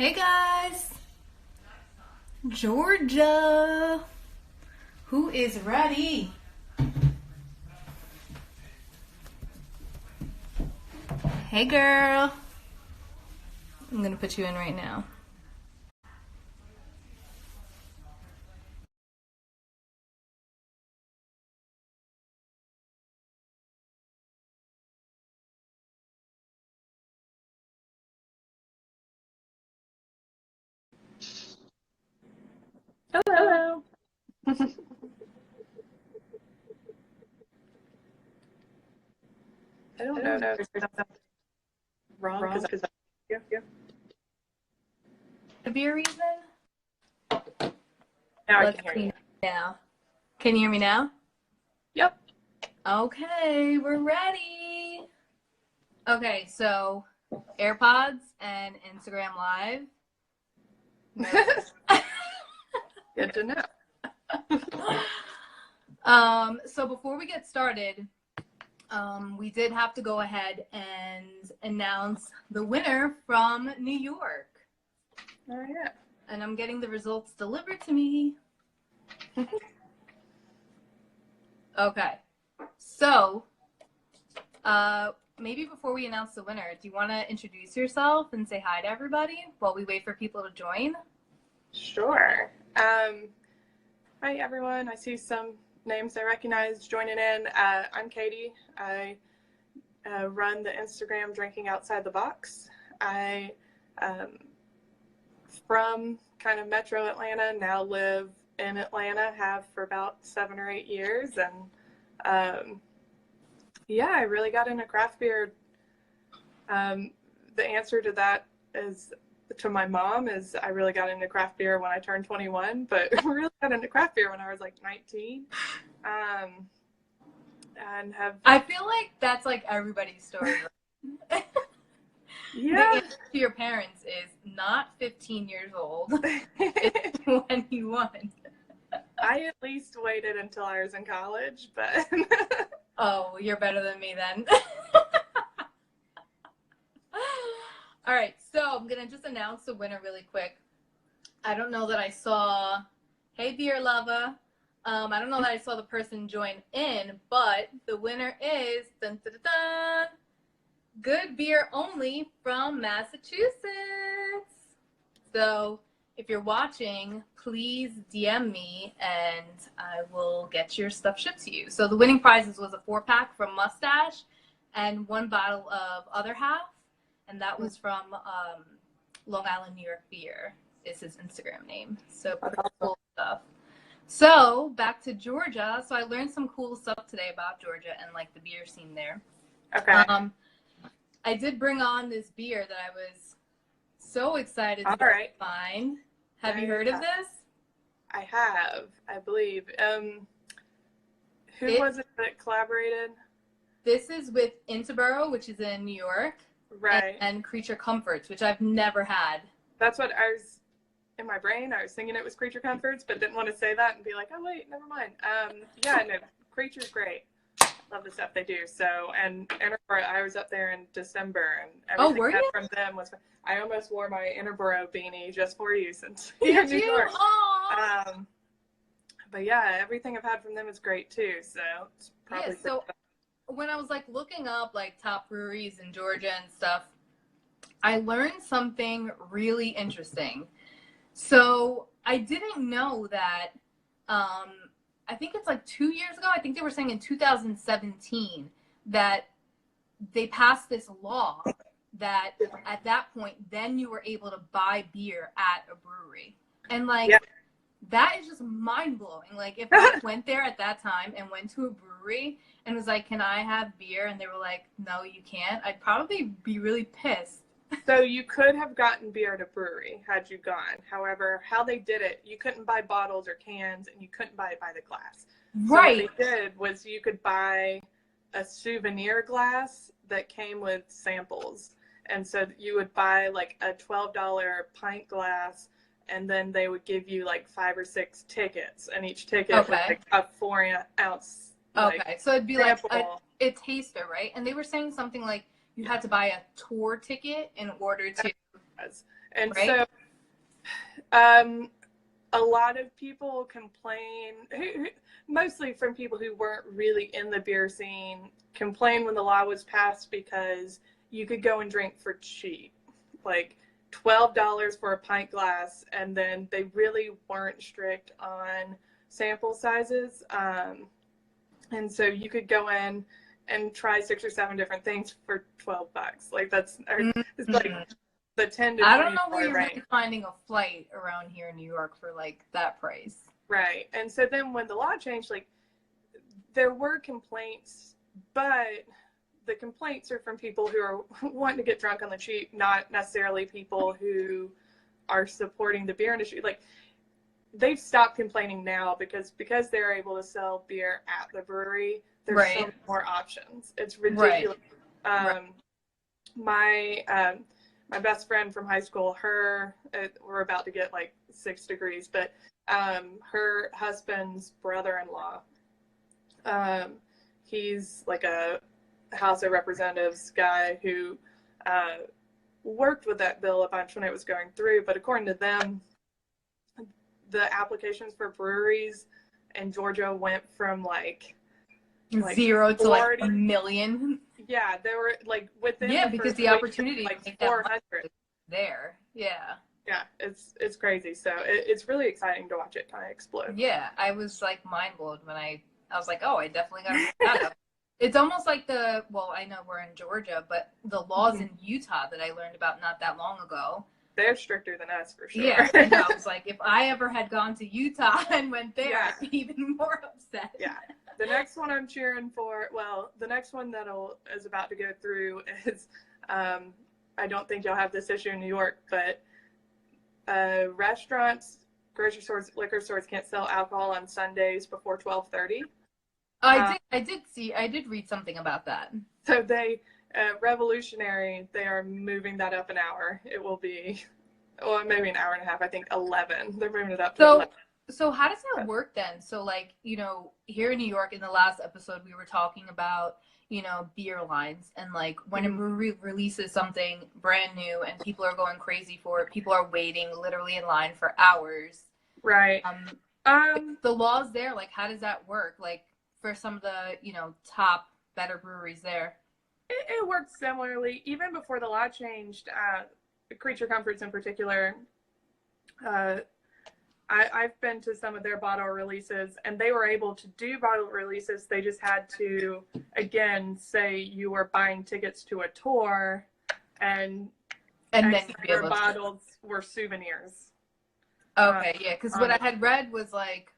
Hey guys, Georgia, who is ready? Hey girl, I'm gonna put you in right now. Hello. I don't know if there's something wrong because I yeah. The beer reason? Now I Let's can hear clean you. it now. Can you hear me now? Yep. Okay, we're ready. Okay, so AirPods and Instagram Live. Good to know. So before we get started, we did have to go ahead and announce the winner from New York. Oh yeah. And I'm getting the results delivered to me. Okay. So, maybe before we announce the winner, do you want to introduce yourself and say hi to everybody while we wait for people to join? Sure. Hi everyone. I see some names I recognize joining in. I'm Katie. I run the Instagram Drinking Outside the Box. I from kind of Metro Atlanta, now live in Atlanta, have for about 7 or 8 years, and yeah, I really got into craft beer. The answer to that is, to my mom, is I really got into craft beer when I turned 21, but really got into craft beer when I was like 19. And have I feel like that's like everybody's story. yeah. The answer to your parents is not 15 years old. It's 21. I at least waited until I was in college, but Oh, you're better than me then. All right, so I'm going to just announce the winner really quick. I don't know that I saw, hey, beer lover. I don't know that I saw the person join in, but the winner is, dun, dun, dun, dun, Good Beer Only from Massachusetts. So if you're watching, please DM me and I will get your stuff shipped to you. So the winning prizes was a 4-pack from Mustache and 1 bottle of Other Half. And that was from Long Island, New York Beer is his Instagram name. So pretty cool stuff. So back to Georgia. So I learned some cool stuff today about Georgia and like the beer scene there. okay. I did bring on this beer that I was so excited to find. Have you heard of this? I have, I believe. Who was it that collaborated? This is with Interboro, which is in New York. Right. And Creature Comforts, which I've never had. That's what I was, in my brain, I was thinking it was Creature Comforts, but didn't want to say that and be like, oh wait, never mind. Yeah, no, Creature's great. Love the stuff they do. So, and Interboro, I was up there in December, and everything I had from them was, I almost wore my Interboro beanie just for you since you're in New York. But yeah, everything I've had from them is great too. So it's probably when I was like looking up like top breweries in Georgia and stuff, I learned something really interesting. So I didn't know that, I think it's like 2 years ago, I think they were saying in 2017 that they passed this law that at that point, then you were able to buy beer at a brewery. And like, that is just mind blowing. Like if I went there at that time and went to a brewery and was like, can I have beer? And they were like, no, you can't. I'd probably be really pissed. So you could have gotten beer at a brewery had you gone. However, how they did it, you couldn't buy bottles or cans, and you couldn't buy it by the glass. Right. So what they did was you could buy a souvenir glass that came with samples. And so you would buy like a $12 pint glass, and then they would give you like 5 or 6 tickets, and each ticket was like a 4-ounce. Okay, so it'd be sample. Like a taster, right? And they were saying something like you had to buy a tour ticket in order to was. And Right? so um, a lot of people complain, mostly from people who weren't really in the beer scene, complain when the law was passed because you could go and drink for cheap, like $12 for a pint glass, and then they really weren't strict on sample sizes. And so you could go in and try 6 or 7 different things for $12. Like it's like Mm-hmm. the 10 to I don't $20 know where you're range. really finding a flight around here in New York for like that price. Right. And so then when the law changed, like there were complaints, but the complaints are from people who are wanting to get drunk on the cheap, not necessarily people who are supporting the beer industry. Like they've stopped complaining now because they're able to sell beer at the brewery. There's so Right. many more options. It's Right. ridiculous. Right. My best friend from high school, we're about to get like 6 degrees, but her husband's brother-in-law, he's like a House of Representatives guy who worked with that bill a bunch when it was going through. But according to them, the applications for breweries in Georgia went from like 0 to like 40. a million. Yeah, they were like within Yeah, the because first the week, opportunity like to make that 400. money there. Yeah. Yeah, it's crazy. So it's really exciting to watch it kind of explode. Yeah, I was like mind blown when I was like, oh, I definitely got to look that up. It's almost like well, I know we're in Georgia, but the laws in Utah that I learned about not that long ago. They're stricter than us for sure. Yeah, I know. I was like, if I ever had gone to Utah and went there, Yeah. I'd be even more upset. Yeah. The next one I'm cheering for, well, the next one is about to go through is, I don't think you'll have this issue in New York, but restaurants, grocery stores, liquor stores can't sell alcohol on Sundays before 12:30. I did read something about that. So revolutionary, they are moving that up an hour. It will be, well, maybe an hour and a half, I think 11. They're moving it up to 11. So how does that work then? So like, here in New York in the last episode, we were talking about, beer lines and like when a brewery releases something brand new and people are going crazy for it, people are waiting literally in line for hours. Right. The laws there, like how does that work? Like for some of the, top better breweries there. It worked similarly. Even before the law changed, Creature Comforts in particular, I've been to some of their bottle releases, and they were able to do bottle releases. They just had to, again, say you were buying tickets to a tour, and then extra bottles were souvenirs. Okay, yeah, because what I had read was like,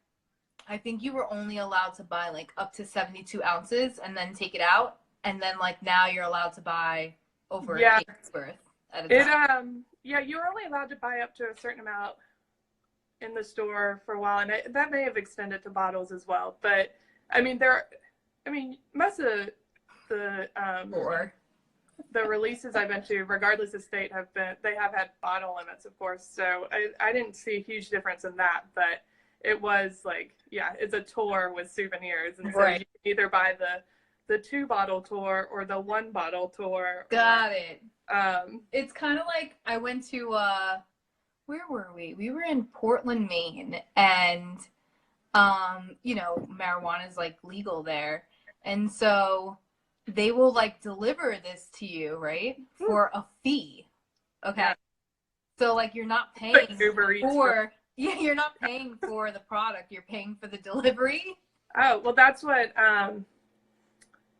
I think you were only allowed to buy like up to 72 ounces and then take it out, and then like now you're allowed to buy over a case's worth at a time. You were only allowed to buy up to a certain amount in the store for a while, and that may have extended to bottles as well. But I mean, most of the releases I've been to, regardless of state, they have had bottle limits, of course. So I didn't see a huge difference in that, but it was like, yeah, it's a tour with souvenirs, and so you can either buy the 2-bottle tour or the 1-bottle tour. Got it. It's kind of like I went to where were we? We were in Portland, Maine, and marijuana is like legal there. And so they will like deliver this to you, right? For a fee. Okay. Yeah. So like you're not paying you're not paying for the product, you're paying for the delivery. Oh, well that's what some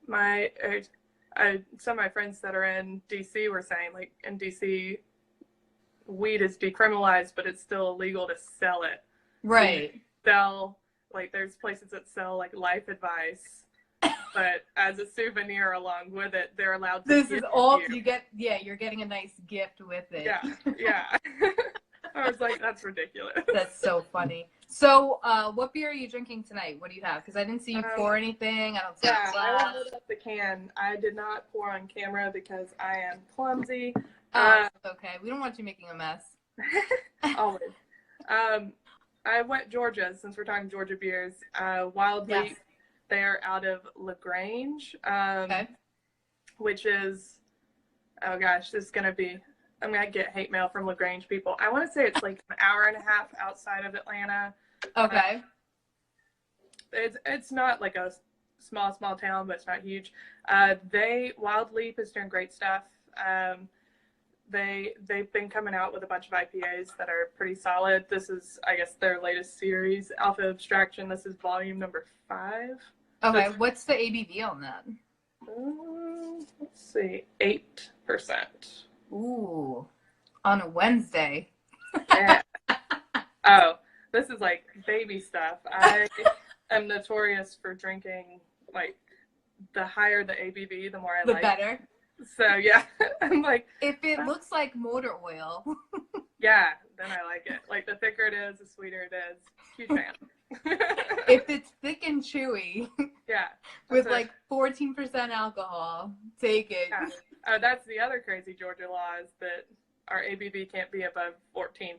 of my friends that are in DC were saying. Like in DC, weed is decriminalized, but it's still illegal to sell it. Right. So there's places that sell like life advice, but as a souvenir along with it, they're allowed to. This is all you get. Yeah, you're getting a nice gift with it. Yeah. I was like, that's ridiculous. That's so funny. So, what beer are you drinking tonight? What do you have? Because I didn't see you pour anything. I don't see a glass. I loaded up the can. I did not pour on camera because I am clumsy. Okay. We don't want you making a mess. Always. I went Georgia, since we're talking Georgia beers. Wild Leap, they're out of LaGrange, which is, oh gosh, this is going to be I mean, I get hate mail from LaGrange people. I want to say it's like an hour and a half outside of Atlanta. Okay. It's not like a small town, but it's not huge. Wild Leap is doing great stuff. They've been coming out with a bunch of IPAs that are pretty solid. This is, I guess, their latest series, Alpha Abstraction. This is volume number 5. Okay, so what's the ABV on that? Let's see, 8%. Ooh, on a Wednesday. Yeah. Oh, this is like baby stuff. I am notorious for drinking, like, the higher the ABV, the more I like. The better. So, yeah, I'm like... If it looks like motor oil. Yeah, then I like it. Like, the thicker it is, the sweeter it is. Huge fan. If it's thick and chewy. Yeah. With like 14% alcohol, take it. Yeah. That's the other crazy Georgia law, is that our ABV can't be above 14%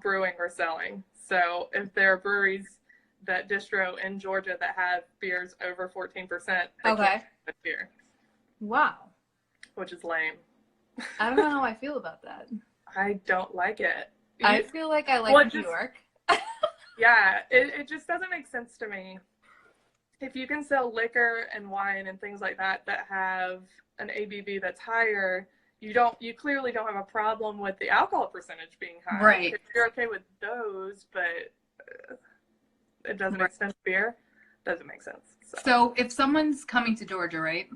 brewing or selling. So if there are breweries that distro in Georgia that have beers over 14%, they can't have beer. Wow. Which is lame. I don't know how I feel about that. I don't like it. I feel like I like New York. Yeah, it just doesn't make sense to me. If you can sell liquor and wine and things like that that have an ABV that's higher, you clearly don't have a problem with the alcohol percentage being high. Right. If you're okay with those, but it doesn't extend to beer, doesn't make sense. So if someone's coming to Georgia, right,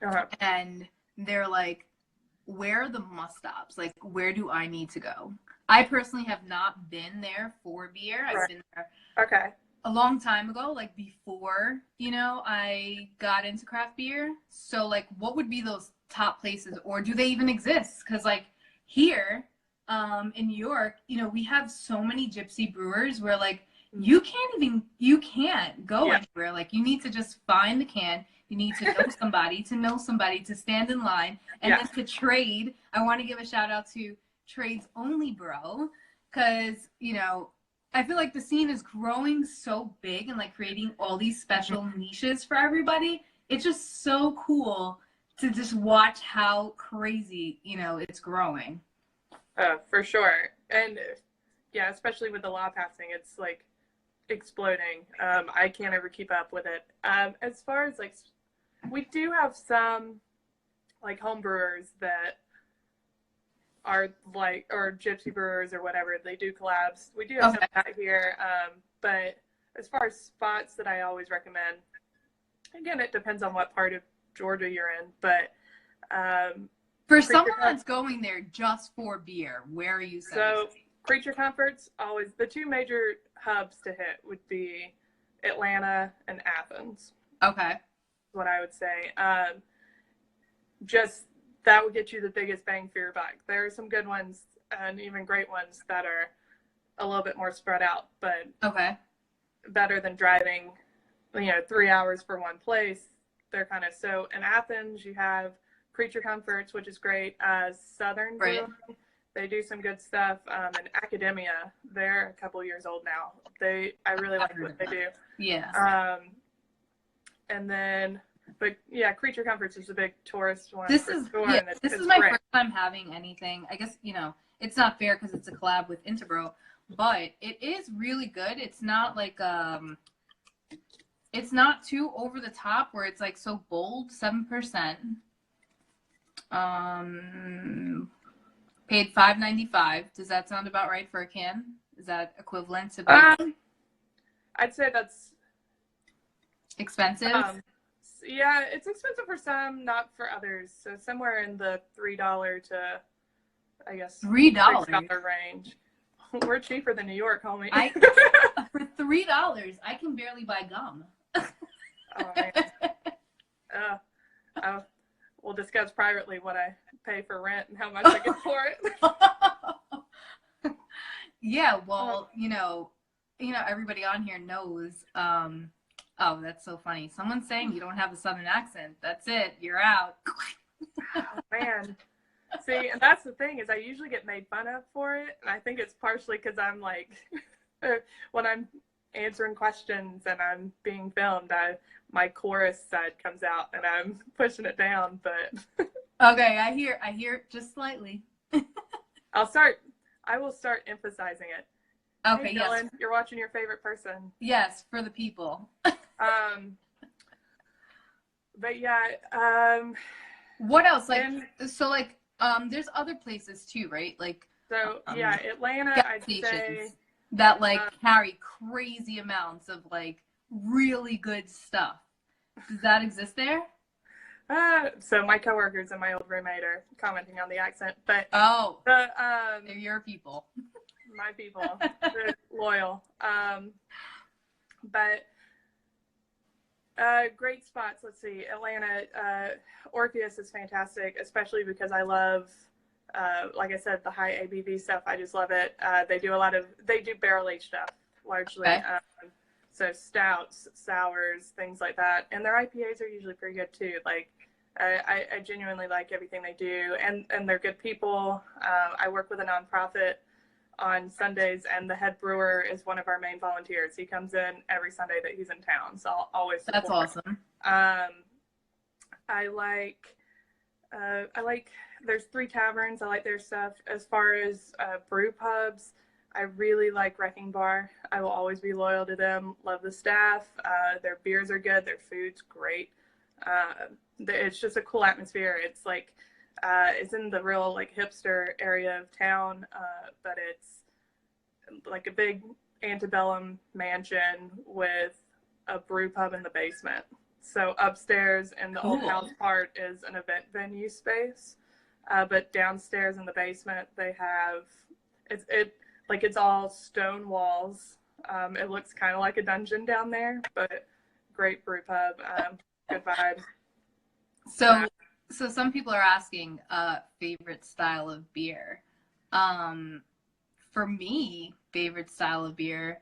uh-huh. and they're like, where are the must-stops? Like, where do I need to go? I personally have not been there for beer. I've been there a long time ago, like before, I got into craft beer. So, like, what would be those top places, or do they even exist? Because, like, here in New York, we have so many gypsy brewers where, like, you can't go anywhere. Like, you need to just find the can. You need to know somebody to stand in line, and then to trade. I want to give a shout out to Trades Only Bro, because I feel like the scene is growing so big and like creating all these special niches for everybody. It's just so cool to just watch how crazy it's growing. For sure. And yeah, especially with the law passing, it's like exploding. I can't ever keep up with it. As far as like, we do have some like home brewers that are like, or gypsy brewers or whatever, they do collabs. We do have some of that here. But as far as spots that I always recommend, again, it depends on what part of Georgia you're in, but for someone that's going there just for beer, where are you saying? So Creature Comforts, always the two major hubs to hit would be Atlanta and Athens. Okay. What I would say. Just that would get you the biggest bang for your buck. There are some good ones and even great ones that are a little bit more spread out, but better than driving 3 hours for one place. They're kind of, so in Athens you have Creature Comforts, which is great. Southern Brewing, they do some good stuff. And Academia, they're a couple years old now. I really like what they do. Yeah. And then, but yeah, Creature Comforts is a big tourist one. This is my first time having anything. I guess it's not fair because it's a collab with Interbro, but it is really good. It's not like it's not too over the top where it's like so bold. 7%. Paid $5.95. Does that sound about right for a can? Is that equivalent to? I'd say that's expensive. Yeah, it's expensive for some, not for others. So somewhere in the $3 to, I guess, $3 range. We're cheaper than New York, homie. For $3, I can barely buy gum. Oh man. We'll discuss privately what I pay for rent and how much I get for it. Yeah, well, everybody on here knows. Oh, that's so funny. Someone's saying you don't have a Southern accent. That's it. You're out. Oh, man. See, and that's the thing, is I usually get made fun of for it. And I think it's partially because I'm like, when I'm answering questions and I'm being filmed, my chorus side comes out and I'm pushing it down. But okay, I hear just slightly. I will start emphasizing it. Okay, Hey, yes. Dylan, you're watching your favorite person. Yes, for the people. But yeah, what else? Like, and so like, there's other places too, right? Like, so yeah, Atlanta, gas I'd say, stations that like carry crazy amounts of like really good stuff. Does that exist there? so my coworkers and my old roommate are commenting on the accent, but Oh, the they're your people. my people, they're loyal. But great spots. Let's see, Atlanta, Orpheus is fantastic, especially because I love, like I said, the high ABV stuff. I just love it. They do barrel aged stuff largely. Okay. So stouts, sours, things like that, and their IPAs are usually pretty good too. Like, I genuinely like everything they do, and they're good people. I work with a nonprofit on Sundays, and the head brewer is one of our main volunteers. He comes in every Sunday that he's in town, so I'll always support. That's awesome. I like. There's 3 taverns. I like their stuff. As far as brew pubs, I really like Wrecking Bar. I will always be loyal to them. Love the staff. Their beers are good. Their food's great. It's just a cool atmosphere. It's like it's in the real like hipster area of town, but it's like a big antebellum mansion with a brew pub in the basement. So upstairs in the old house part is an event venue space, but downstairs in the basement they have it's all stone walls. It looks kind of like a dungeon down there, but great brew pub, good vibe. So some people are asking favorite style of beer. For me, favorite style of beer,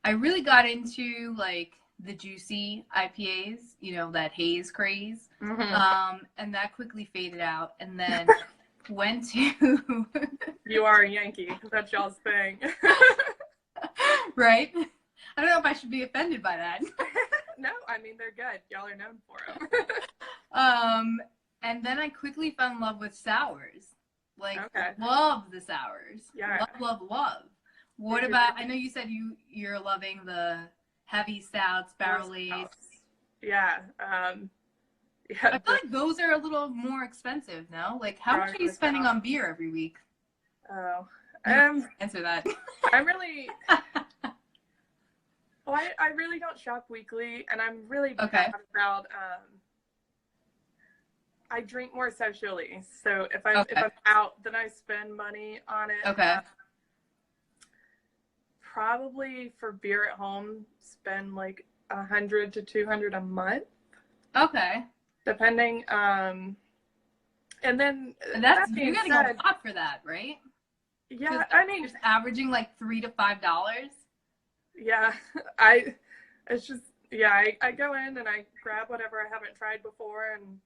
I really got into like the juicy IPAs, you know, that haze craze. Mm-hmm. And that quickly faded out, and then went to You are a Yankee. That's y'all's thing. right? I don't know if I should be offended by that. No, I mean, they're good. Y'all are known for them. And then I quickly fell in love with sours. Like, okay. Love the sours. Yeah. Love. What about, I know you said you're loving the heavy stouts, barrel aged. Yeah. I feel like those are a little more expensive, no? Like, how much are you spending on beer every week? Oh. Answer that. I'm really... Well, I really don't shop weekly, and I'm really bad about... I drink more socially, so if I'm out, then I spend money on it. Okay. Probably for beer at home, spend like $100 to $200 a month. Okay. Depending, and then that's you're getting a lot for that, right? Yeah, I mean, just averaging like $3 to $5. Yeah, it's just I go in and I grab whatever I haven't tried before, and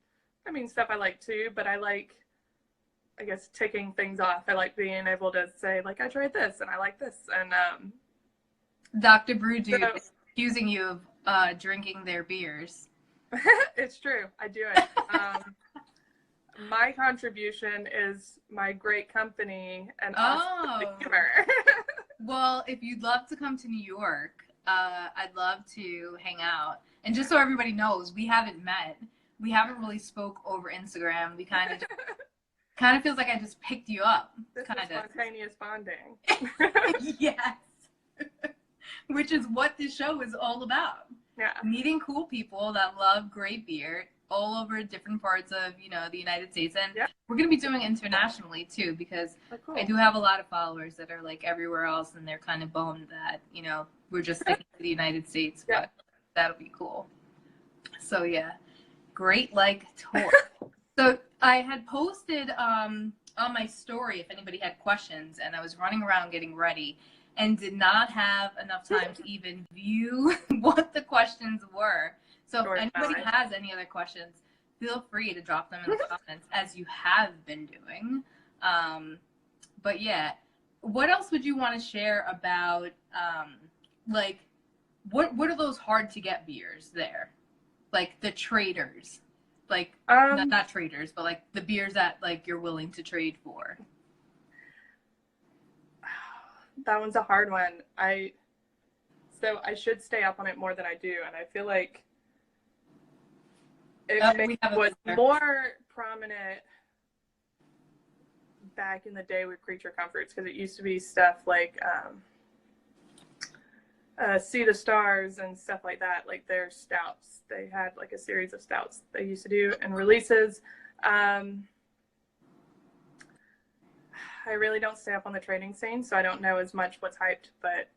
I mean stuff I like too, but I like, I guess, ticking things off. I like being able to say like I tried this and I like this, and Dr. Brew Dude is accusing you of drinking their beers. It's true, I do it. My contribution is my great company and awesome humor. Well, if you'd love to come to New York, I'd love to hang out. And just so everybody knows, we haven't met. We haven't really spoke over Instagram. We kind of feels like I just picked you up. This is spontaneous bonding. Yes. Which is what this show is all about. Yeah. Meeting cool people that love great beer all over different parts of, you know, the United States. And we're going to be doing internationally too, because I do have a lot of followers that are like everywhere else, and they're kind of bummed that, you know, we're just sticking to the United States, but that'll be cool. So yeah, great like tour. So I had posted on my story if anybody had questions, and I was running around getting ready and did not have enough time to even view what the questions were. So if anybody has any other questions, feel free to drop them in the comments, as you have been doing. But yeah, what else would you want to share about, like, what are those hard to get beers there? Like the traders, like not traders, but like the beers that like you're willing to trade for. that one's a hard one. So I should stay up on it more than I do, and I feel like it was more prominent back in the day with Creature Comforts, because it used to be stuff like See the Stars and stuff like that, like their stouts. They had like a series of stouts they used to do and releases. I really don't stay up on the trading scene, so I don't know as much what's hyped, but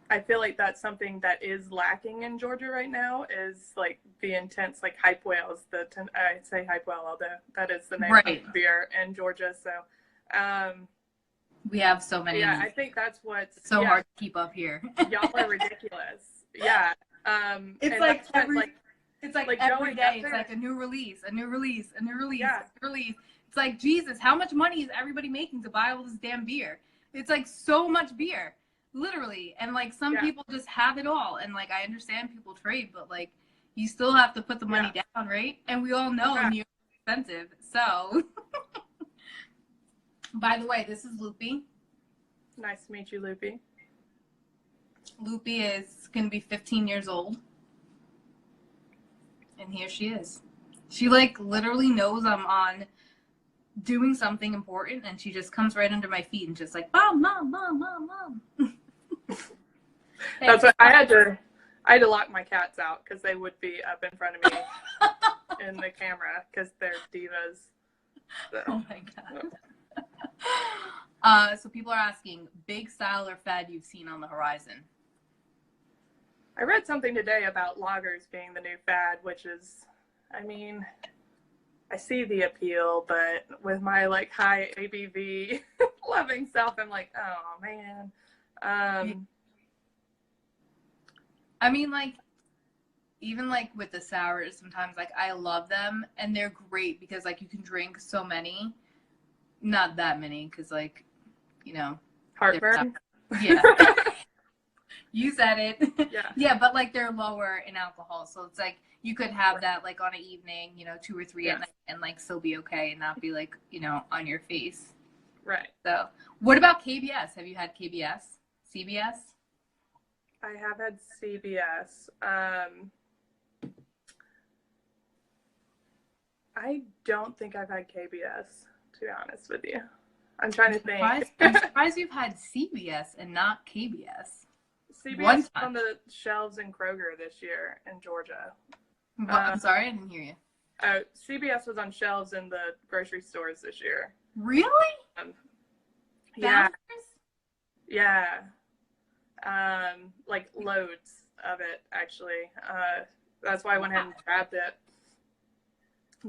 I feel like that's something that is lacking in Georgia right now, is like the intense like hype whales. I say hype whale, although that is the name of the beer in Georgia. So we have so many. Yeah, I think that's what's so hard to keep up here. Y'all are ridiculous. Yeah. It's like every day. It's like a new release, a new release, a new release, a new release. It's like, Jesus, how much money is everybody making to buy all this damn beer? It's like so much beer, literally. And like some people just have it all. And like, I understand people trade, but like you still have to put the money down, right? And we all know New York is expensive. So, by the way, this is Loopy. Nice to meet you, Loopy. Loopy is going to be 15 years old. And here she is. She like literally knows I'm on doing something important, and she just comes right under my feet and just like, mom, mom, mom, mom, mom. That's what I had to lock my cats out because they would be up in front of me in the camera because they're divas. So. Oh my God. So people are asking, big style or fad you've seen on the horizon? I read something today about lagers being the new fad, which is, I mean, I see the appeal, but with my like high ABV loving self, I'm like, oh man. I mean, like, even like with the sours, sometimes like I love them and they're great because like you can drink so many, not that many, because like, you know, heartburn. Yeah. You said it. Yeah, but like they're lower in alcohol, so it's like you could have that like on an evening, you know, 2 or 3 at night, and like still be okay and not be like, you know, on your face. Right. So, what about KBS? Have you had KBS? CBS? I have had CBS. I don't think I've had KBS, to be honest with you. I'm trying to think. I'm surprised you've had CBS and not KBS. CBS was on the shelves in Kroger this year in Georgia. I'm sorry, I didn't hear you. CBS was on shelves in the grocery stores this year. Really? Yeah. Yeah. Like loads of it, actually. That's why I went ahead and grabbed it.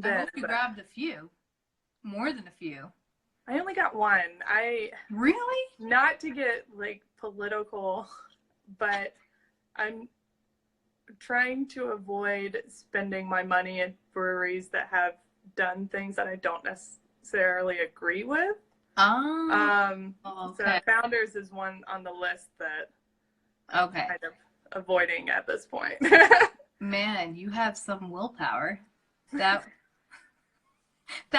I hope you grabbed a few. More than a few. I only got one. Really? Not to get like political, but I'm trying to avoid spending my money in breweries that have done things that I don't necessarily agree with. Okay. So Founders is one on the list that I'm kind of avoiding at this point. Man, you have some willpower. That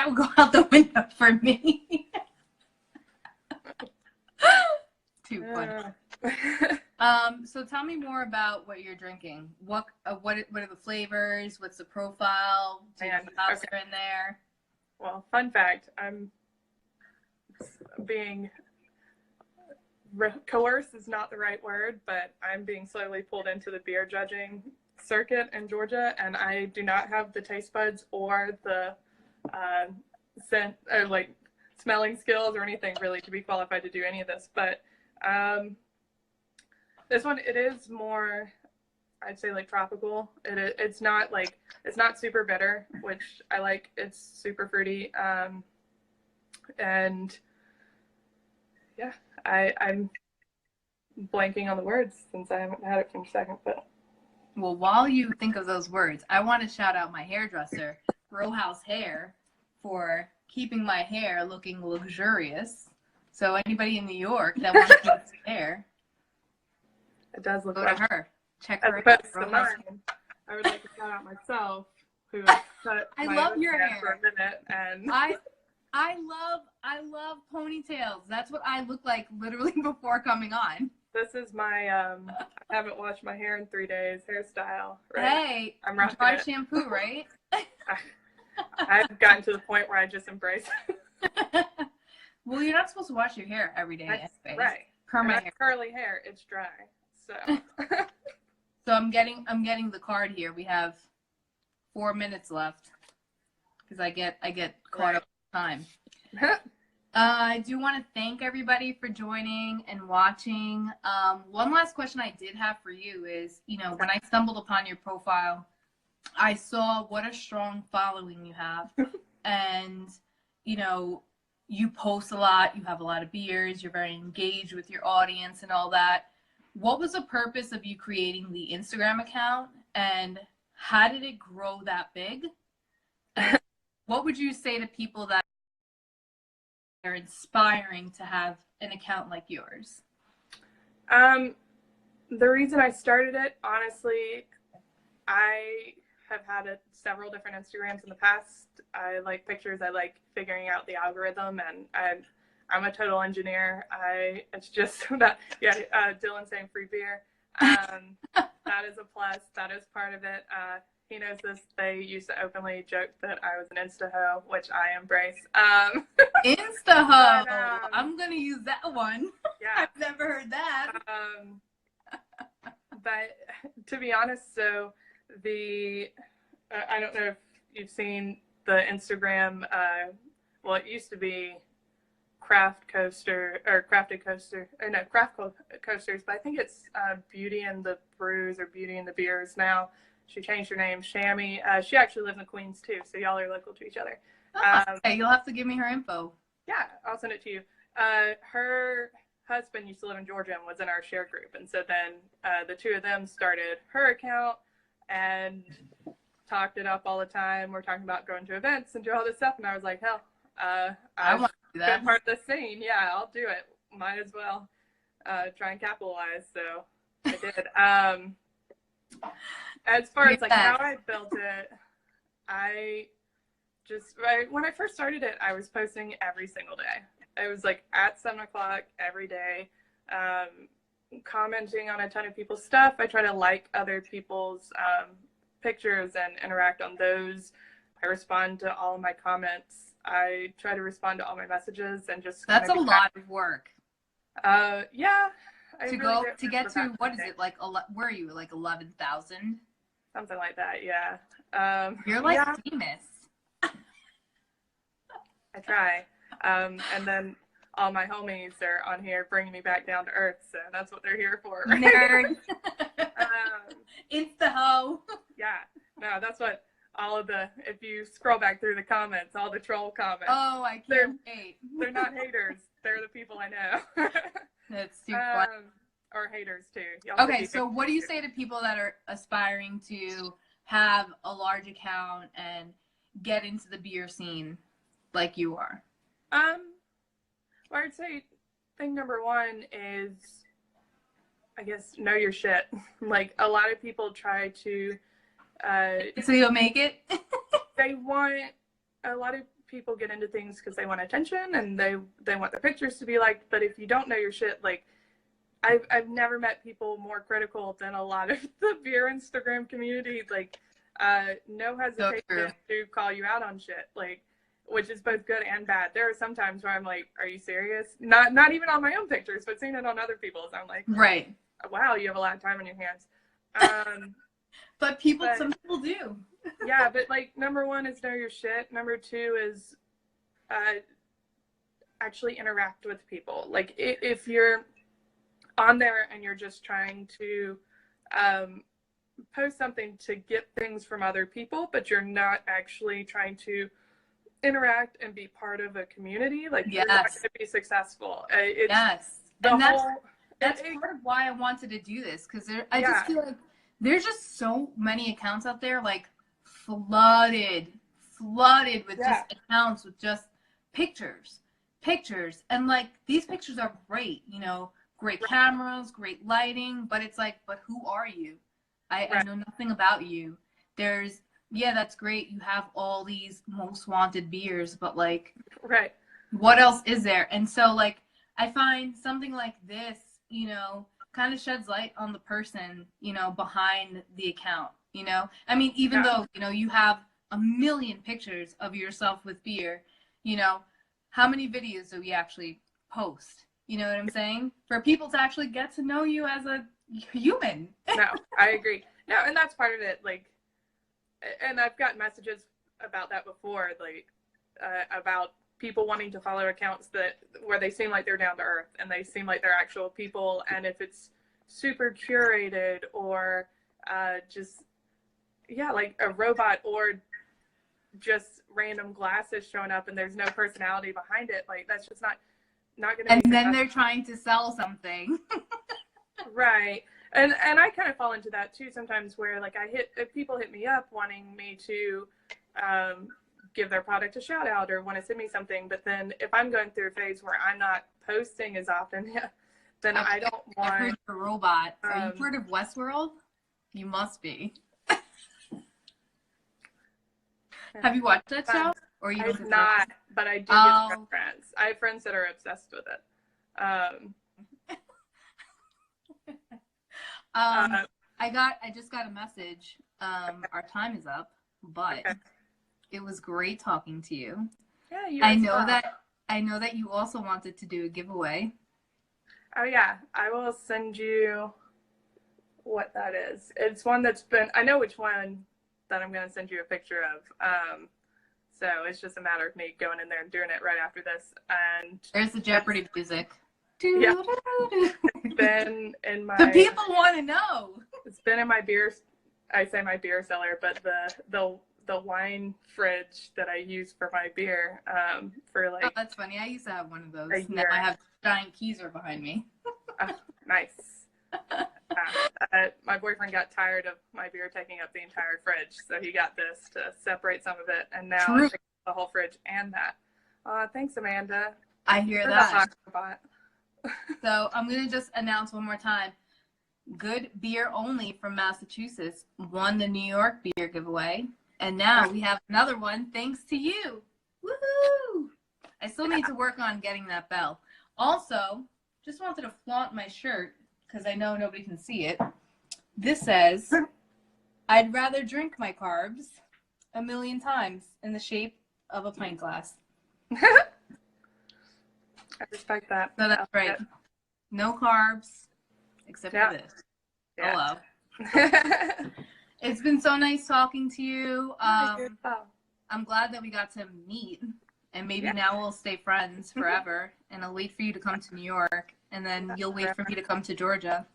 would go out the window for me. Too funny. So tell me more about what you're drinking. What are the flavors? What's the profile? Do you have seltzer in there? Well, fun fact, I'm being coerced is not the right word, but I'm being slowly pulled into the beer judging circuit in Georgia, and I do not have the taste buds or the scent or like smelling skills or anything really to be qualified to do any of this. But this one, it is more, I'd say, like tropical. It's not super bitter, which I like. It's super fruity, and yeah, I'm blanking on the words since I haven't had it for a second. But well, while you think of those words, I want to shout out my hairdresser, Row House Hair, for keeping my hair looking luxurious. So anybody in New York that wants to keep his hair, it does look go like to her. Check her out. out. I would like to shout out myself, who has cut I my love your hair hair for a minute, and I I love ponytails. That's what I look like literally before coming on. This is my I haven't washed my hair in 3 days hairstyle. Right? Hey, I'm rocking dry it. shampoo, right? I've gotten to the point where I just embrace it. Well, you're not supposed to wash your hair every day. That's right. Perma hair. Curly hair, it's dry. So So I'm getting the card here. We have 4 minutes left because I get caught up in time. I do want to thank everybody for joining and watching. One last question I did have for you is, you know, when I stumbled upon your profile, I saw what a strong following you have. And, you know, you post a lot, you have a lot of beers, you're very engaged with your audience and all that. What was the purpose of you creating the Instagram account, and how did it grow that big? And what would you say to people that are inspiring to have an account like yours? The reason I started it, honestly, I have had several different Instagrams in the past. I like pictures. I like figuring out the algorithm, and I'm a total engineer. It's just that, yeah, Dylan saying free beer. That is a plus. That is part of it. He knows this. They used to openly joke that I was an Insta-ho, which I embrace. Insta-ho. I'm going to use that one. Yeah. I've never heard that. But to be honest, so I don't know if you've seen the Instagram, well, it used to be craft coasters, but I think it's Beauty and the Brews or Beauty and the Beers now. She changed her name, Shammy. She actually lives in Queens too, so y'all are local to each other. Okay, you'll have to give me her info. Yeah, I'll send it to you. Her husband used to live in Georgia and was in our share group, and so then the two of them started her account and talked it up all the time. We're talking about going to events and do all this stuff, and I was like, hell, I want to do that. Been part of the scene. Yeah, I'll do it. Might as well try and capitalize. So I did. As far as like how I built it, when I first started it, I was posting every single day. It was like at 7 o'clock every day, commenting on a ton of people's stuff. I try to like other people's pictures and interact on those. I respond to all of my comments. I try to respond to all my messages and just. That's a lot of work. Yeah. To get to what is it like? Where are you, like 11,000? Something like that. Yeah. You're like famous. I try. And then all my homies are on here bringing me back down to earth, so that's what they're here for. Right? Nerd. Insta-ho. Yeah. No, that's what all of if you scroll back through the comments, all the troll comments. Oh, I can't wait. They're not haters. They're the people I know. That's too fun. Or haters too. Okay, so what do you say to people that are aspiring to have a large account and get into the beer scene like you are? Well, I'd say thing number one is, I guess, know your shit. Like, a lot of people try to so you'll make it. A lot of people get into things because they want attention and they want their pictures to be liked. But if you don't know your shit, like, I've never met people more critical than a lot of the beer Instagram community. Like, no hesitation to call you out on shit, like, which is both good and bad. There are some times where I'm like, are you serious? Not even on my own pictures, but seeing it on other people's. I'm like, right. Wow, you have a lot of time on your hands. But some people do. Yeah, but like, number one is know your shit. Number two is actually interact with people. Like, if you're on there and you're just trying to post something to get things from other people, but you're not actually trying to interact and be part of a community, like, you're not going to be successful. That's part of why I wanted to do this, because I just feel like there's just so many accounts out there, like, flooded with just accounts with just pictures, and like, these pictures are great, you know, great cameras, great lighting, but it's like, but who are you? I know nothing about you. There's yeah, that's great. You have all these most wanted beers, but like, Right. what else is there? And so, like, I find something like this, you know, kind of sheds light on the person, you know, behind the account, you know? I mean, even Yeah. though, you know, you have a million pictures of yourself with beer, you know, how many videos do we actually post? You know what I'm saying? For people to actually get to know you as a human. No, I agree. No, and that's part of it. Like, and I've gotten messages about that before, like, about people wanting to follow accounts that where they seem like they're down to earth and they seem like they're actual people. And if it's super curated or just, yeah, like a robot or just random glasses showing up and there's no personality behind it, like that's just not going to And be then they're trying to sell something. right. And I kind of fall into that too sometimes, where like if people hit me up wanting me to give their product a shout out or want to send me something, but then if I'm going through a phase where I'm not posting as often, yeah, then I don't want. I've heard of a robot. Are you heard of Westworld? You must be. Have you watched that show? Or you I've not, but I do get friends. I have friends that are obsessed with it. I just got a message. Our time is up, but okay. It was great talking to you. Yeah, you. I know that you also wanted to do a giveaway. Oh yeah, I will send you what that is. It's one that's been. I know which one that I'm going to send you a picture of. So it's just a matter of me going in there and doing it right after this. And there's the Jeopardy music. Yeah. It's been in my. The people want to know. It's been in my beer. I say my beer cellar, but the wine fridge that I use for my beer. For like. Oh, that's funny. I used to have one of those. Now I have giant Keyser behind me. Oh, nice. My boyfriend got tired of my beer taking up the entire fridge, so he got this to separate some of it, and now I'm taking the whole fridge and that. Thanks, Amanda. I hear that. So I'm going to just announce one more time. Good Beer Only from Massachusetts won the New York beer giveaway, and now we have another one thanks to you. Woohoo! I still need to work on getting that bell. Also, just wanted to flaunt my shirt because I know nobody can see it. This says, I'd rather drink my carbs 1,000,000 times in the shape of a pint glass. I respect that. So that's right. No carbs, except for this. Yeah. Hello. It's been so nice talking to you. I'm glad that we got to meet. And maybe now we'll stay friends forever. And I'll wait for you to come to New York. And then you'll wait for me to come to Georgia.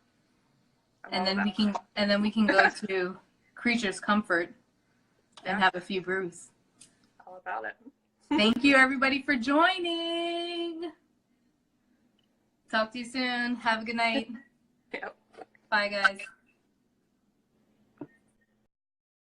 And then we can go to Creature's Comfort and have a few brews. All about it. Thank you everybody for joining. Talk to you soon. Have a good night. Yep. Bye guys.